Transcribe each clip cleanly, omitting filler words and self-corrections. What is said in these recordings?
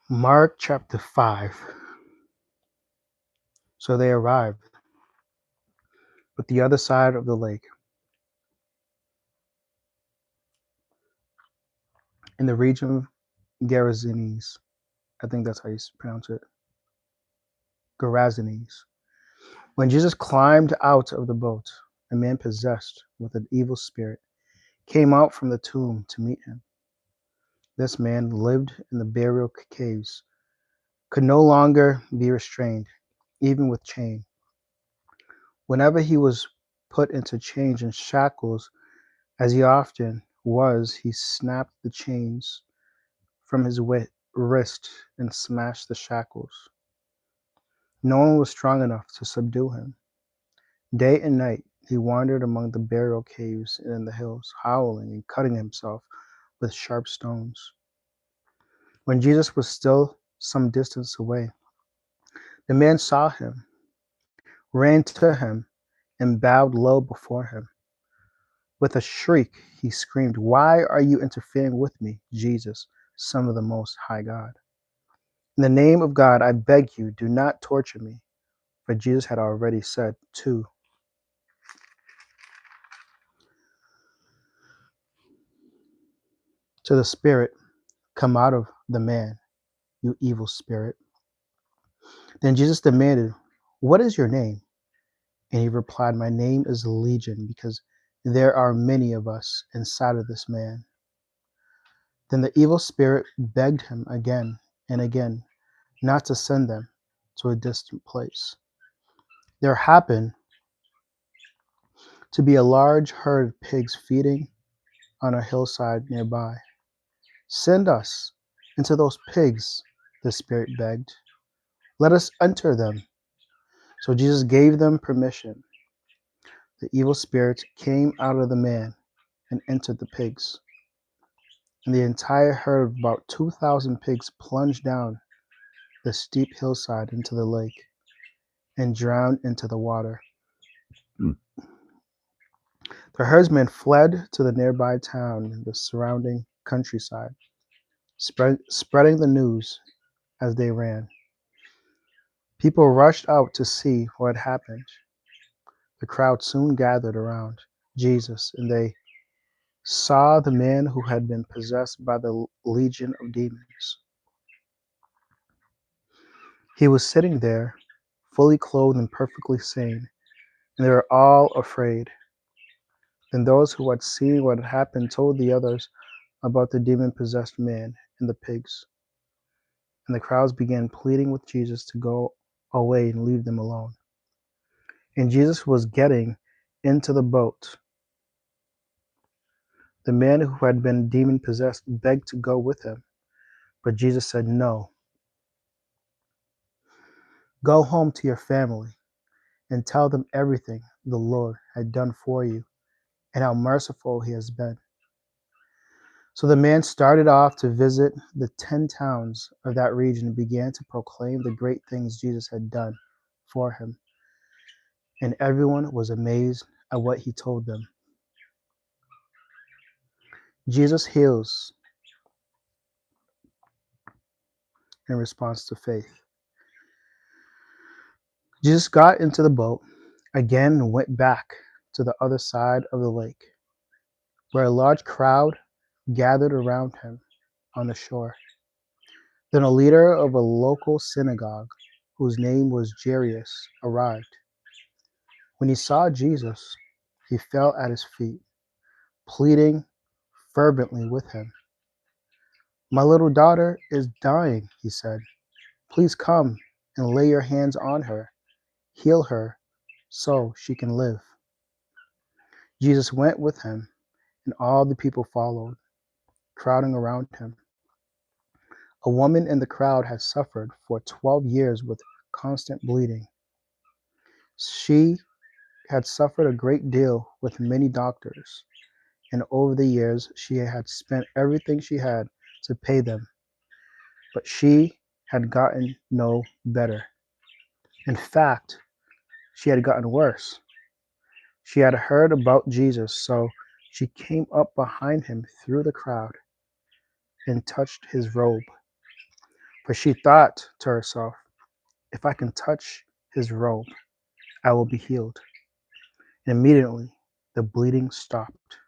Mark chapter 5. So they arrived at the other side of the lake, in the region of Gerasenes. I think that's how you pronounce it. Gerasenes. When Jesus climbed out of the boat, a man possessed with an evil spirit came out from the tomb to meet him. This man lived in the burial caves, could no longer be restrained, even with chain. Whenever he was put into chains and shackles, as he often was, he snapped the chains from his wrist and smashed the shackles. No one was strong enough to subdue him. Day and night he wandered among the burial caves and in the hills, howling and cutting himself with sharp stones. When Jesus was still some distance away, the man saw him, ran to him, and bowed low before him. With a shriek, he screamed, "Why are you interfering with me, Jesus, Son of the Most High God? In the name of God, I beg you, do not torture me." For Jesus had already said to the spirit, "Come out of the man, you evil spirit." Then Jesus demanded, "What is your name?" And he replied, "My name is Legion, because there are many of us inside of this man." Then the evil spirit begged him again and again not to send them to a distant place. There happened to be a large herd of pigs feeding on a hillside nearby. "Send us into those pigs," the spirit begged. "Let us enter them." So Jesus gave them permission. The evil spirit came out of the man and entered the pigs. And the entire herd of about 2,000 pigs plunged down the steep hillside into the lake and drowned into the water. The herdsmen fled to the nearby town and the surrounding countryside, spreading the news as they ran. People rushed out to see what had happened. The crowd soon gathered around Jesus, and they saw the man who had been possessed by the legion of demons. He was sitting there, fully clothed and perfectly sane, and they were all afraid. Then those who had seen what had happened told the others about the demon-possessed man and the pigs. And the crowds began pleading with Jesus to go away and leave them alone. And Jesus was getting into the boat. The man who had been demon-possessed begged to go with him, but Jesus said, "No, go home to your family and tell them everything the Lord had done for you and how merciful he has been." So the man started off to visit the 10 towns of that region and began to proclaim the great things Jesus had done for him. And everyone was amazed at what he told them. Jesus heals in response to faith. Jesus got into the boat again and went back to the other side of the lake, where a large crowd gathered around him on the shore. Then a leader of a local synagogue, whose name was Jairus, arrived. When he saw Jesus, he fell at his feet, pleading fervently with him. "My little daughter is dying," he said. "Please come and lay your hands on her. Heal her so she can live." Jesus went with him, and all the people followed, crowding around him. A woman in the crowd had suffered for 12 years with constant bleeding. She had suffered a great deal with many doctors, and over the years she had spent everything she had to pay them, but she had gotten no better. In fact, she had gotten worse. She had heard about Jesus, so she came up behind him through the crowd and touched his robe. For she thought to herself, if I can touch his robe, I will be healed. And immediately the bleeding stopped,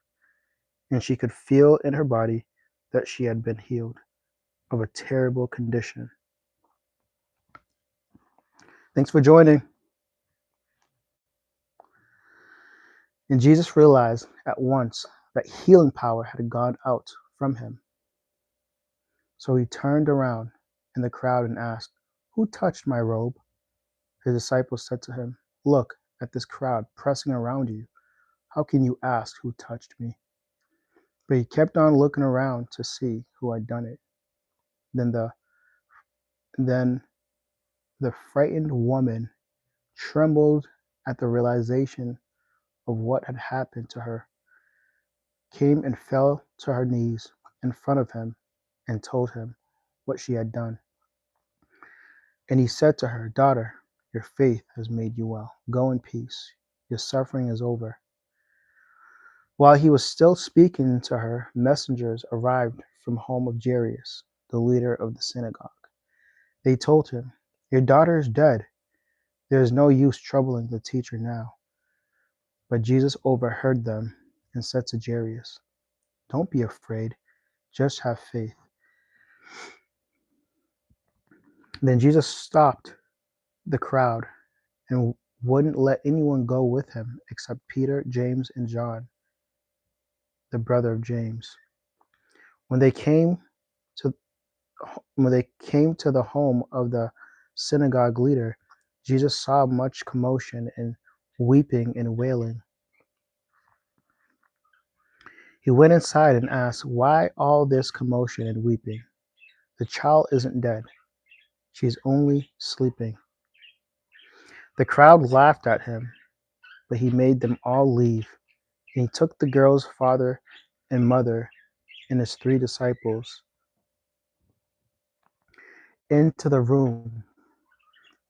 and she could feel in her body that she had been healed of a terrible condition. Thanks for joining. And Jesus realized at once that healing power had gone out from him. So he turned around in the crowd and asked, who touched my robe? His disciples said to him, look at this crowd pressing around you. How can you ask who touched me? But he kept on looking around to see who had done it. Then then the frightened woman trembled at the realization of what had happened to her, came and fell to her knees in front of him and told him what she had done. And he said to her, daughter, your faith has made you well. Go in peace. Your suffering is over. While he was still speaking to her, messengers arrived from home of Jairus, the leader of the synagogue. They told him, your daughter is dead. There is no use troubling the teacher now. But Jesus overheard them and said to Jairus, don't be afraid, just have faith. Then Jesus stopped the crowd and wouldn't let anyone go with him except Peter, James, and John, the brother of James. When they came to the home of the synagogue leader, Jesus saw much commotion and weeping and wailing. He went inside and asked, why all this commotion and weeping? The child isn't dead. She's only sleeping. The crowd laughed at him, but he made them all leave. And he took the girl's father and mother and his 3 disciples into the room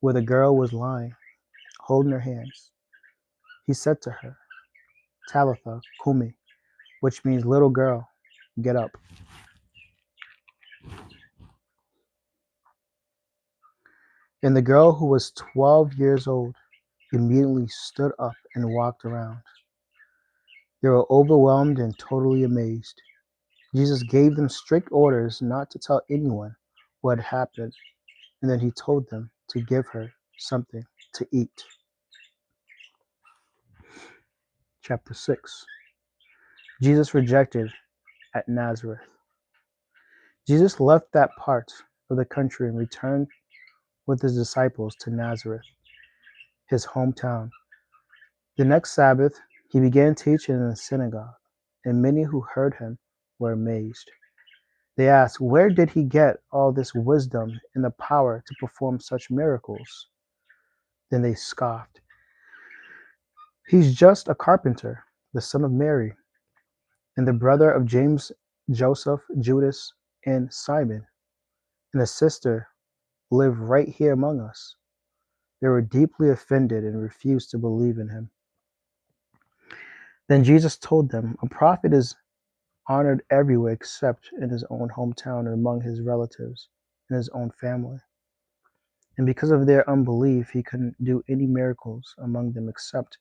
where the girl was lying, holding her hands. He said to her, Talitha Kumi, which means little girl, get up. And the girl, who was 12 years old, immediately stood up and walked around. They were overwhelmed and totally amazed. Jesus gave them strict orders not to tell anyone what had happened, and then he told them to give her something to eat. Chapter 6. Jesus rejected at Nazareth. Jesus left that part of the country and returned with his disciples to Nazareth, his hometown. The next Sabbath, he began teaching in the synagogue, and many who heard him were amazed. They asked, where did he get all this wisdom and the power to perform such miracles? Then they scoffed. He's just a carpenter, the son of Mary, and the brother of James, Joseph, Judas, and Simon, and his sister live right here among us. They were deeply offended and refused to believe in him. Then Jesus told them, a prophet is honored everywhere except in his own hometown and among his relatives and his own family. And because of their unbelief, he couldn't do any miracles among them except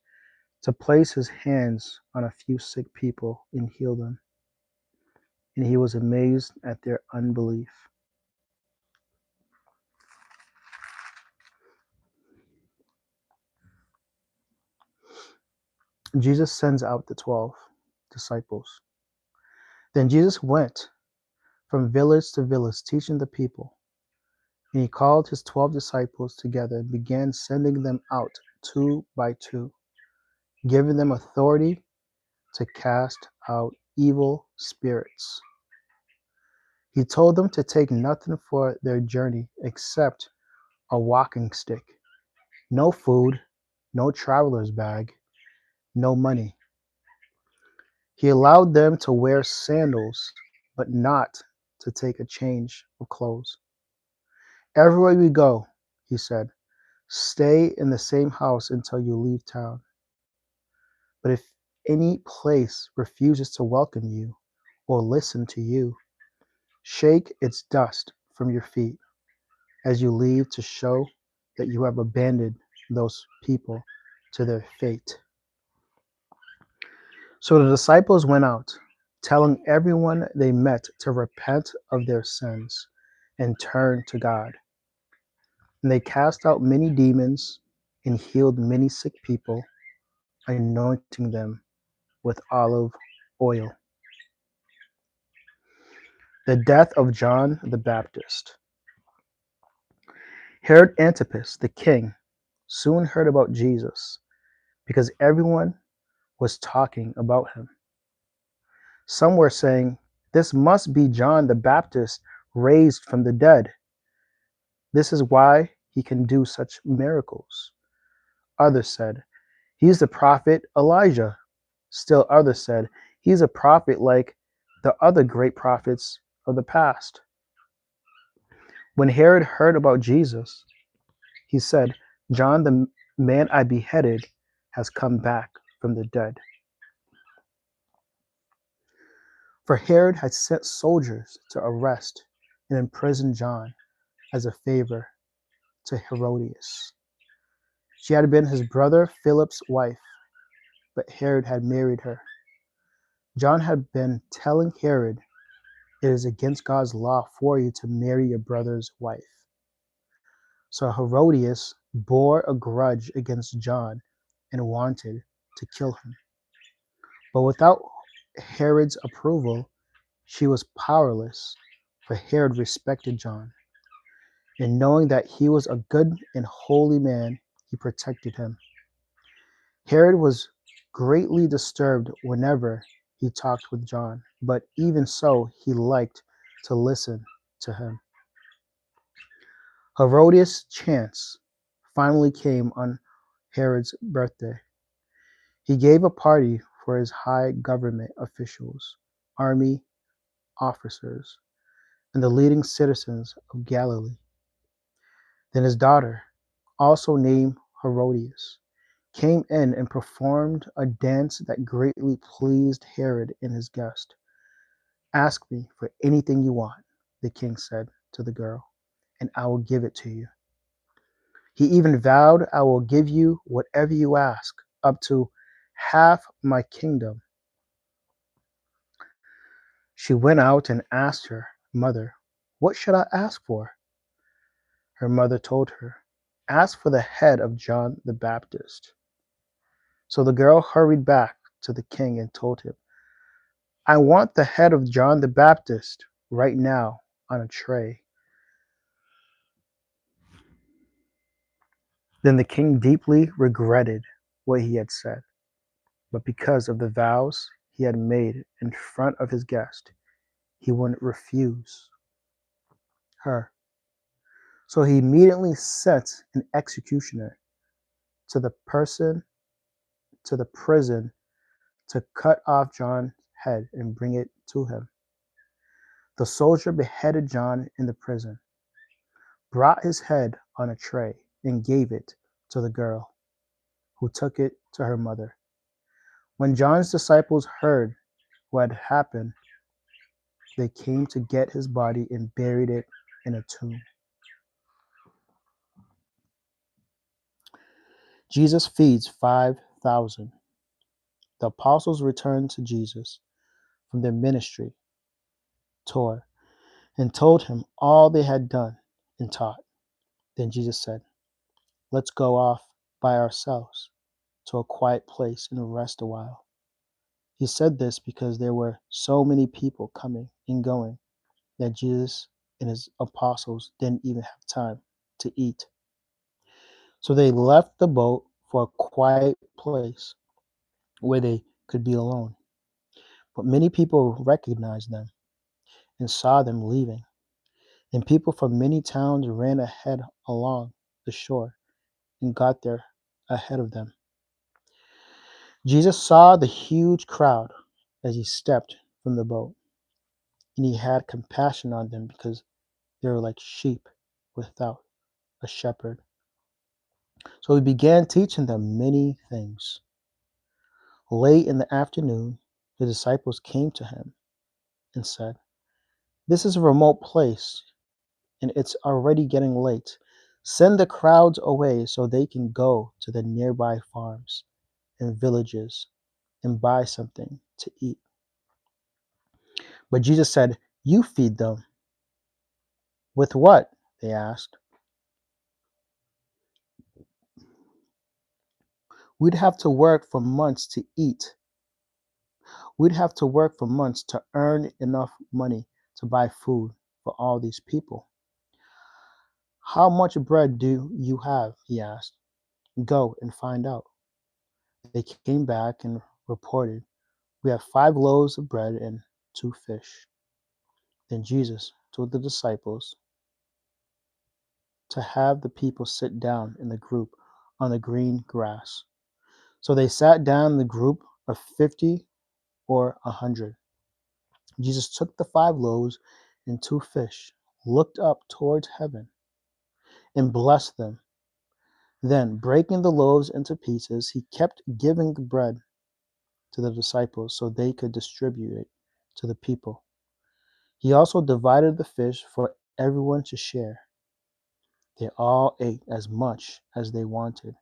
to place his hands on a few sick people and heal them. And he was amazed at their unbelief. Jesus sends out the 12 disciples. Then Jesus went from village to village, teaching the people. And he called his 12 disciples together and began sending them out 2 by 2, giving them authority to cast out evil spirits. He told them to take nothing for their journey except a walking stick, no food, no traveler's bag, no money. He allowed them to wear sandals, but not to take a change of clothes. Everywhere we go, he said, stay in the same house until you leave town. But if any place refuses to welcome you or listen to you, shake its dust from your feet as you leave to show that you have abandoned those people to their fate." So the disciples went out, telling everyone they met to repent of their sins and turn to God. And they cast out many demons and healed many sick people, anointing them with olive oil. The death of John the Baptist. Herod Antipas, the king, soon heard about Jesus because everyone was talking about him. Some were saying, "This must be John the Baptist raised from the dead. This is why he can do such miracles." Others said, "He's the prophet Elijah." Still others said, "He's a prophet like the other great prophets of the past." When Herod heard about Jesus, he said, "John, the man I beheaded, has come back from the dead." For Herod had sent soldiers to arrest and imprison John as a favor to Herodias. She had been his brother Philip's wife, but Herod had married her. John had been telling Herod, "It is against God's law for you to marry your brother's wife." So Herodias bore a grudge against John and wanted to kill him. But without Herod's approval, she was powerless, for Herod respected John. And knowing that he was a good and holy man, he protected him. Herod was greatly disturbed whenever he talked with John, but even so, he liked to listen to him. Herodias' chance finally came on Herod's birthday. He gave a party for his high government officials, army officers, and the leading citizens of Galilee. Then his daughter, also named Herodias, came in and performed a dance that greatly pleased Herod and his guest. "Ask me for anything you want," the king said to the girl, "and I will give it to you." He even vowed, "I will give you whatever you ask, up to half my kingdom." She went out and asked her mother, "What should I ask for?" Her mother told her, "Ask for the head of John the Baptist." So the girl hurried back to the king and told him, "I want the head of John the Baptist right now on a tray." Then the king deeply regretted what he had said, but because of the vows he had made in front of his guest, he wouldn't refuse her. So he immediately sent an executioner to the person to the prison to cut off John's head and bring it to him. The soldier beheaded John in the prison, brought his head on a tray, and gave it to the girl, who took it to her mother. When John's disciples heard what had happened, they came to get his body and buried it in a tomb. Jesus feeds 5,000. The apostles returned to Jesus from their ministry tour and told him all they had done and taught. Then Jesus said, "Let's go off by ourselves to a quiet place and rest a while." He said this because there were so many people coming and going that Jesus and his apostles didn't even have time to eat. So they left the boat for a quiet place where they could be alone. But many people recognized them and saw them leaving. And people from many towns ran ahead along the shore and got there ahead of them. Jesus saw the huge crowd as he stepped from the boat, and he had compassion on them because they were like sheep without a shepherd. So he began teaching them many things. Late in the afternoon, the disciples came to him and said, "This is a remote place, and it's already getting late. Send the crowds away so they can go to the nearby farms and villages and buy something to eat." But Jesus said, "You feed them." "With what?" they asked. We'd have to work for months to eat. We'd have to work for months to earn enough money to buy food for all these people. "How much bread do you have?" he asked. "Go and find out." They came back and reported, "We have 5 loaves of bread and 2 fish." Then Jesus told the disciples to have the people sit down in the group on the green grass. So they sat down in the group of 50 or 100. Jesus took the 5 loaves and 2 fish, looked up towards heaven, and blessed them. Then, breaking the loaves into pieces, he kept giving the bread to the disciples so they could distribute it to the people. He also divided the fish for everyone to share. They all ate as much as they wanted.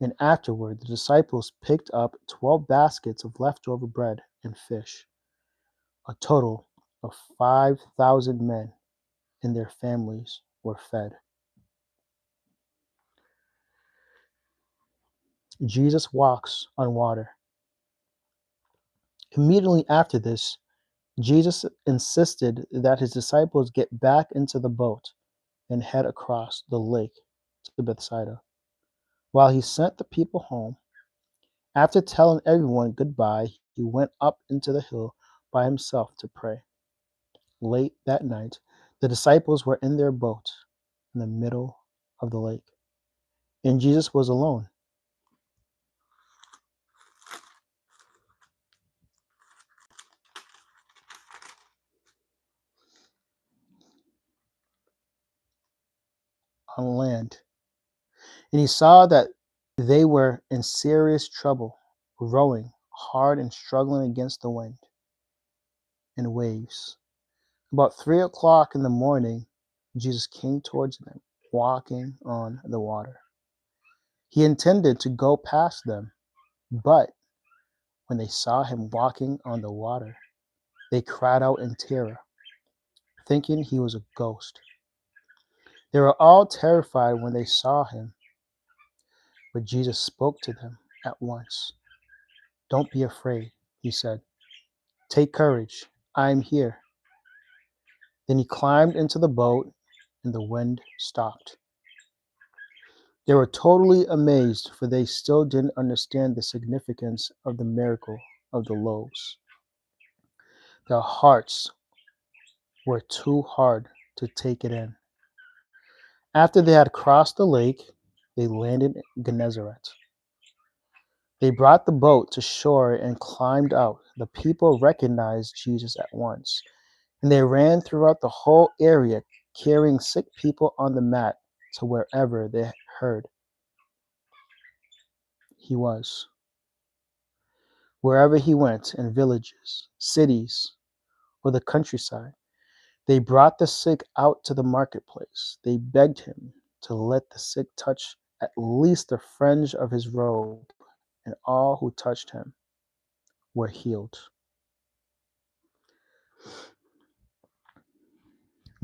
And afterward, the disciples picked up 12 baskets of leftover bread and fish. A total of 5,000 men and their families were fed. Jesus walks on water. Immediately after this, Jesus insisted that his disciples get back into the boat and head across the lake to Bethsaida. While he sent the people home, after telling everyone goodbye, he went up into the hill by himself to pray. Late that night, the disciples were in their boat in the middle of the lake, and Jesus was alone. On land, and he saw that they were in serious trouble, rowing hard and struggling against the wind and waves. About 3 o'clock in the morning, Jesus came towards them, walking on the water. He intended to go past them, but when they saw him walking on the water, they cried out in terror, thinking he was a ghost. They were all terrified when they saw him, but Jesus spoke to them at once. "Don't be afraid," he said. "Take courage, I am here." Then he climbed into the boat, and the wind stopped. They were totally amazed, for they still didn't understand the significance of the miracle of the loaves. Their hearts were too hard to take it in. After they had crossed the lake, they landed in Gennesaret. They brought the boat to shore and climbed out. The people recognized Jesus at once, and they ran throughout the whole area, carrying sick people on the mat to wherever they heard he was. Wherever he went, in villages, cities, or the countryside, they brought the sick out to the marketplace. They begged him to let the sick touch at least the fringe of his robe, and all who touched him were healed.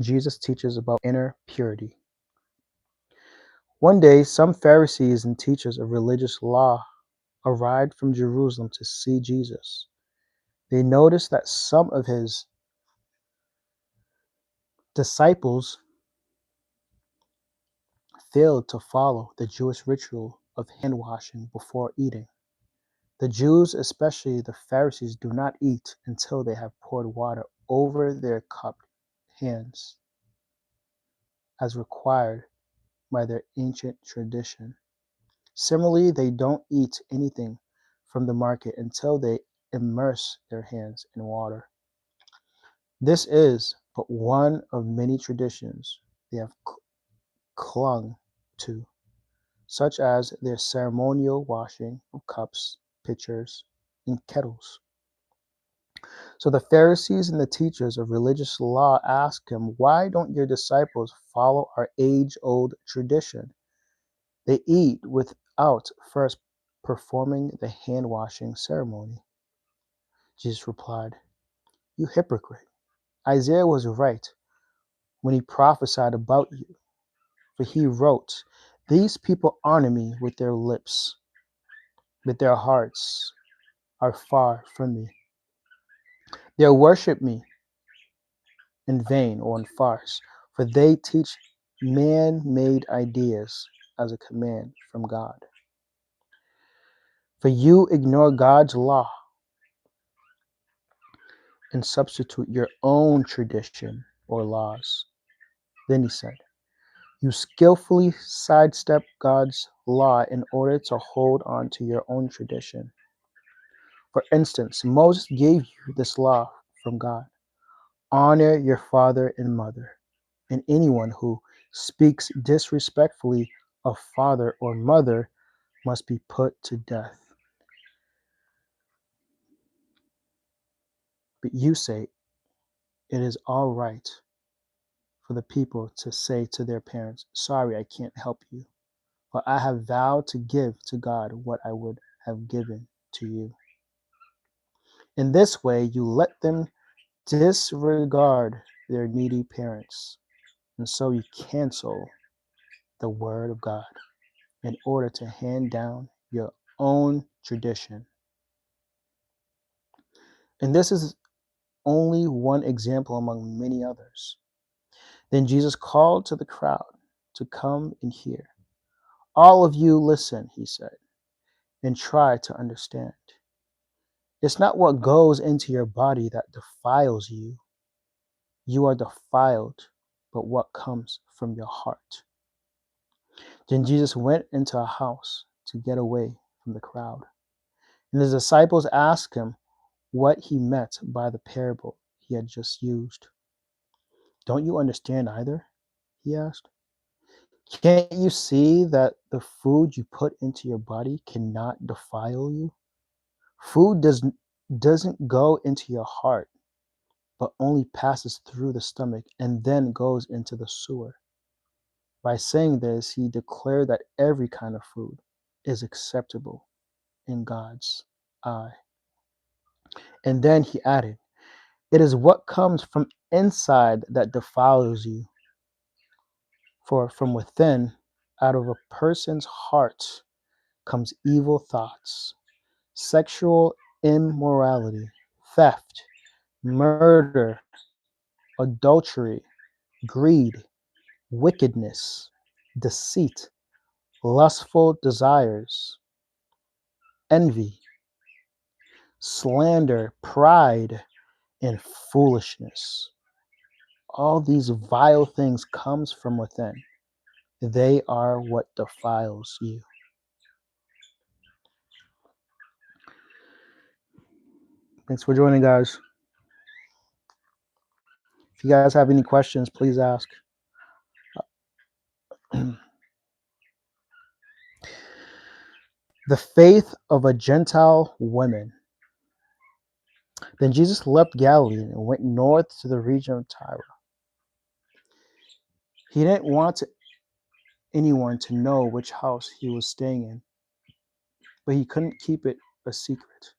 Jesus teaches about inner purity. One day, some Pharisees and teachers of religious law arrived from Jerusalem to see Jesus. They noticed that some of his disciples failed to follow the Jewish ritual of hand washing before eating. The Jews, especially the Pharisees, do not eat until they have poured water over their cupped hands, as required by their ancient tradition. Similarly, they don't eat anything from the market until they immerse their hands in water. This is but one of many traditions they have clung to, such as their ceremonial washing of cups, pitchers, and kettles. So the Pharisees and the teachers of religious law asked him, "Why don't your disciples follow our age old tradition? They eat without first performing the hand washing ceremony." Jesus replied, "You hypocrite! Isaiah was right when he prophesied about you, for he wrote, 'These people honor me with their lips, but their hearts are far from me. They worship me in vain or in farce, for they teach man made ideas as a command from God.' For you ignore God's law and substitute your own tradition or laws." Then he said, "You skillfully sidestep God's law in order to hold on to your own tradition. For instance, Moses gave you this law from God: honor your father and mother, and anyone who speaks disrespectfully of father or mother must be put to death. But you say it is all right for the people to say to their parents, 'Sorry, I can't help you, for I have vowed to give to God what I would have given to you.' In this way, you let them disregard their needy parents, and so you cancel the word of God in order to hand down your own tradition." And this is only one example among many others. Then Jesus called to the crowd to come and hear. "All of you listen," he said, "and try to understand. It's not what goes into your body that defiles you. You are defiled, but what comes from your heart." Then Jesus went into a house to get away from the crowd. And his disciples asked him what he meant by the parable he had just used. "Don't you understand either?" he asked. "Can't you see that the food you put into your body cannot defile you? Food doesn't go into your heart, but only passes through the stomach and then goes into the sewer." By saying this, he declared that every kind of food is acceptable in God's eye. And then he added, "It is what comes from inside that defiles you. For from within, out of a person's heart, comes evil thoughts, sexual immorality, theft, murder, adultery, greed, wickedness, deceit, lustful desires, envy, slander, pride, and foolishness. All these vile things comes from within. They are what defiles you." Thanks for joining, guys. If you guys have any questions, please ask. The faith of a Gentile woman. Then Jesus left Galilee and went north to the region of Tyre. He didn't want anyone to know which house he was staying in, but he couldn't keep it a secret.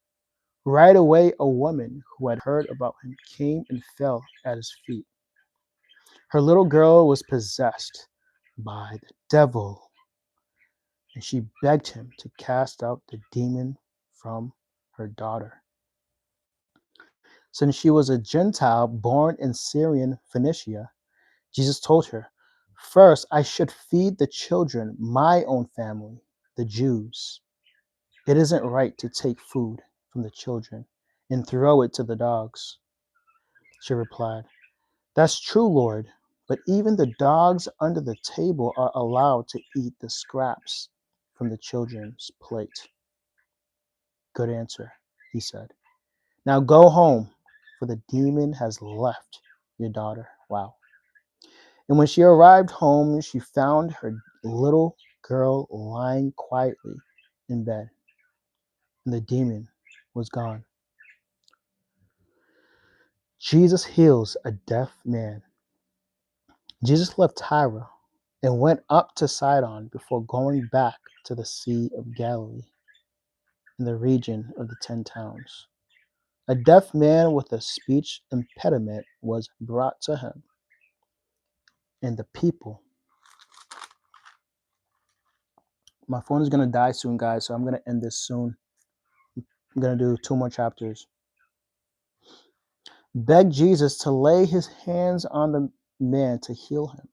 Right away, a woman who had heard about him came and fell at his feet. Her little girl was possessed by the devil, and she begged him to cast out the demon from her daughter. Since she was a Gentile born in Syrian Phoenicia, Jesus told her, "First, I should feed the children, my own family, the Jews. It isn't right to take food from the children and throw it to the dogs." She replied, "That's true, Lord, but even the dogs under the table are allowed to eat the scraps from the children's plate." "Good answer," he said. "Now go home, for the demon has left your daughter." Wow. And when she arrived home, she found her little girl lying quietly in bed, and the demon was gone. Jesus heals a deaf man. Jesus left Tyre and went up to Sidon before going back to the Sea of Galilee in the region of the 10 towns. A deaf man with a speech impediment was brought to him, and the people. My phone is going to die soon, guys, so I'm going to end this soon. I'm going to do 2 more chapters. Begged Jesus to lay his hands on the man to heal him.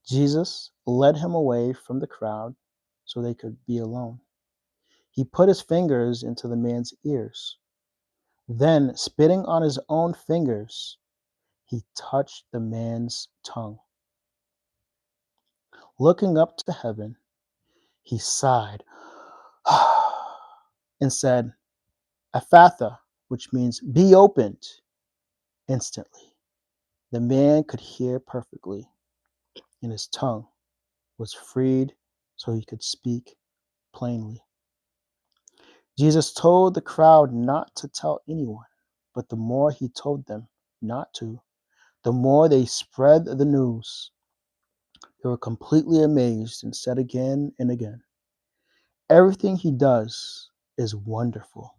Jesus led him away from the crowd so they could be alone. He put his fingers into the man's ears. Then, spitting on his own fingers, he touched the man's tongue. Looking up to heaven, he sighed and said, Ephatha, which means be opened. Instantly, the man could hear perfectly, and his tongue was freed so he could speak plainly. Jesus told the crowd not to tell anyone, but the more he told them not to, the more they spread the news. They were completely amazed and said again and again, everything he does is wonderful.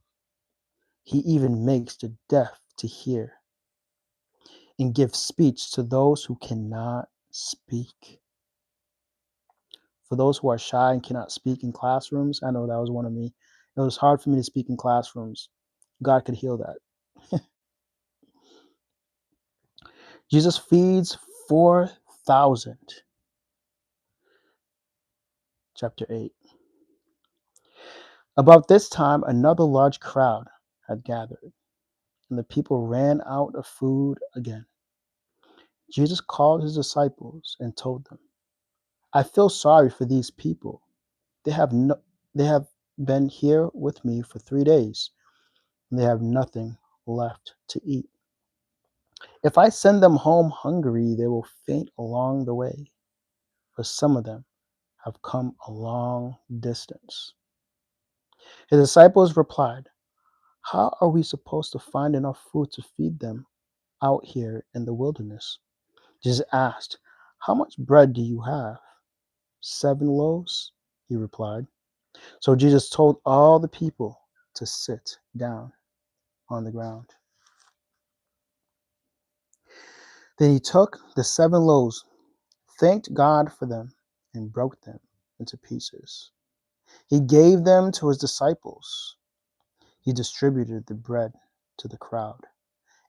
He even makes the deaf to hear and gives speech to those who cannot speak. For those who are shy and cannot speak in classrooms, I know that was one of me. It was hard for me to speak in classrooms. God could heal that. Jesus feeds 4,000. Chapter 8. About this time, another large crowd had gathered, and the people ran out of food again. Jesus called his disciples and told them, I feel sorry for these people. They have they have been here with me for 3 days, and they have nothing left to eat. If I send them home hungry, they will faint along the way, for some of them have come a long distance. His disciples replied, how are we supposed to find enough food to feed them out here in the wilderness? Jesus asked, how much bread do you have? 7 loaves, he replied. So Jesus told all the people to sit down on the ground. Then he took the 7 loaves, thanked God for them, and broke them into pieces. He gave them to his disciples. He distributed the bread to the crowd.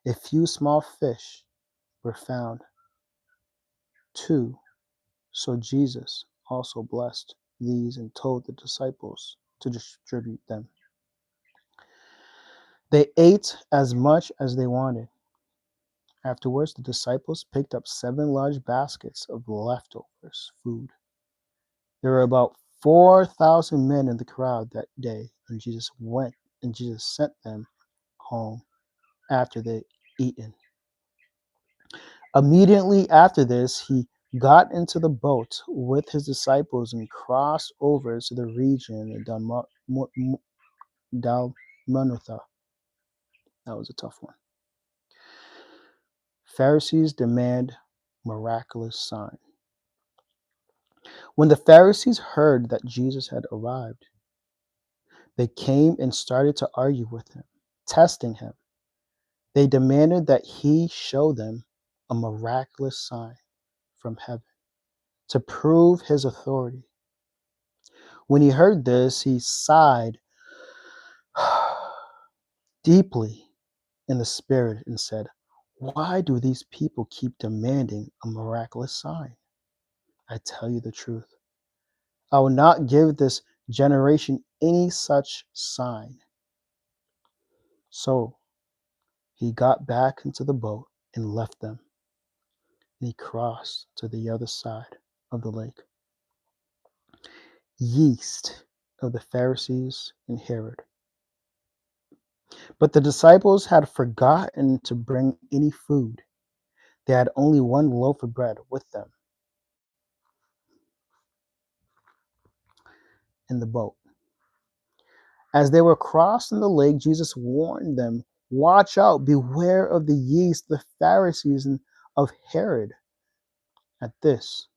A few small fish were found, 2. So Jesus also blessed these and told the disciples to distribute them. They ate as much as they wanted. Afterwards, the disciples picked up 7 large baskets of leftovers food. There were about 4,000 men in the crowd that day, and Jesus sent them home after they'd eaten. Immediately after this, he got into the boat with his disciples and crossed over to the region of Dalmanutha. That was a tough one. Pharisees demand miraculous sign. When the Pharisees heard that Jesus had arrived, they came and started to argue with him, testing him. They demanded that he show them a miraculous sign from heaven to prove his authority. When he heard this, he sighed deeply in the spirit and said, why do these people keep demanding a miraculous sign? I tell you the truth. I will not give this generation any such sign. So he got back into the boat and left them. And he crossed to the other side of the lake. Yeast of the Pharisees and Herod. But the disciples had forgotten to bring any food. They had only 1 loaf of bread with them in the boat. As they were crossing the lake, Jesus warned them, Watch out, beware of the yeast, the Pharisees, and of Herod. At this,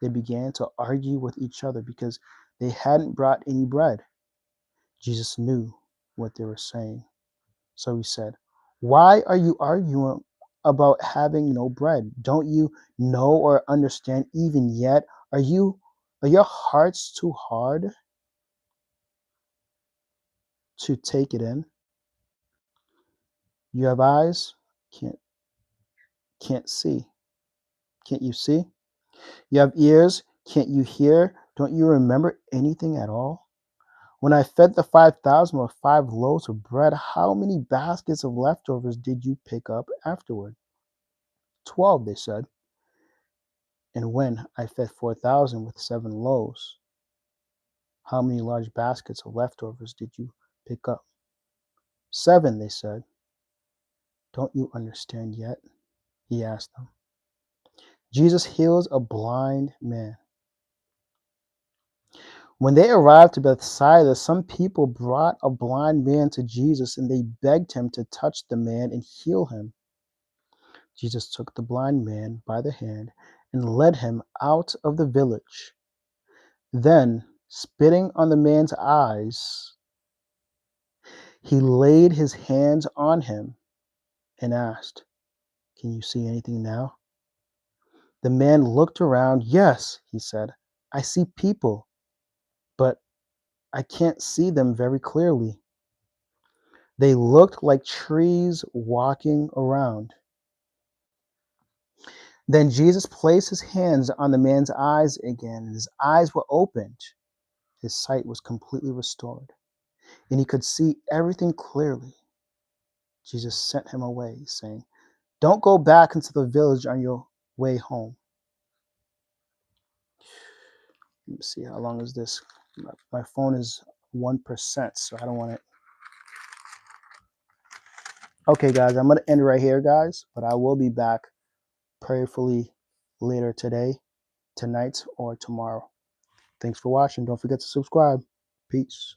they began to argue with each other because they hadn't brought any bread. Jesus knew what they were saying. So he said, "Why are you arguing about having no bread? Don't you know or understand even yet? Are your hearts too hard to take it in? You have eyes, can't can't see. Can't you see? You have ears, can't you hear? Don't you remember anything at all? When I fed the 5,000 with 5 loaves of bread, how many baskets of leftovers did you pick up afterward?" 12, they said. "And when I fed 4,000 with 7 loaves, how many large baskets of leftovers did you pick up?" 7, they said. "Don't you understand yet?" He asked them. Jesus heals a blind man. When they arrived to Bethsaida, some people brought a blind man to Jesus and they begged him to touch the man and heal him. Jesus took the blind man by the hand and led him out of the village. Then, spitting on the man's eyes, he laid his hands on him and asked, "Can you see anything now?" The man looked around. "Yes," he said, "I see people, but I can't see them very clearly. They looked like trees walking around." Then Jesus placed his hands on the man's eyes again, and his eyes were opened. His sight was completely restored, and he could see everything clearly. Jesus sent him away, saying, "Don't go back into the village on your way home." Let me see, how long is this? My phone is 1%, so I don't want it. Okay, guys, I'm going to end right here, guys, but I will be back prayerfully later today, tonight, or tomorrow. Thanks for watching. Don't forget to subscribe. Peace.